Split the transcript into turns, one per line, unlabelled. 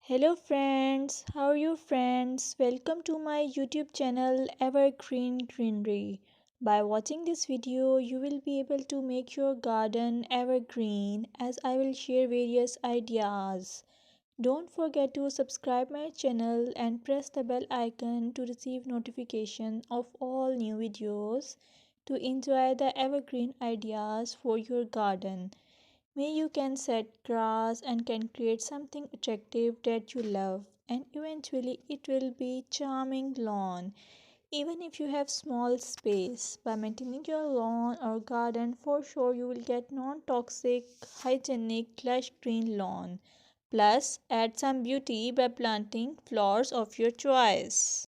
Hello friends, how are you friends? Welcome to my YouTube channel Evergreen Greenery. By watching this video, you will be able to make your garden evergreen as I will share various ideas. Don't forget to subscribe my channel and press the bell icon to receive notification of all new videos to enjoy the evergreen ideas for your garden. May you can set grass and can create something attractive that you love and eventually it will be charming lawn even if you have small space. By maintaining your lawn or garden, for sure you will get non-toxic hygienic lush green lawn. Plus add some beauty by planting flowers of your choice.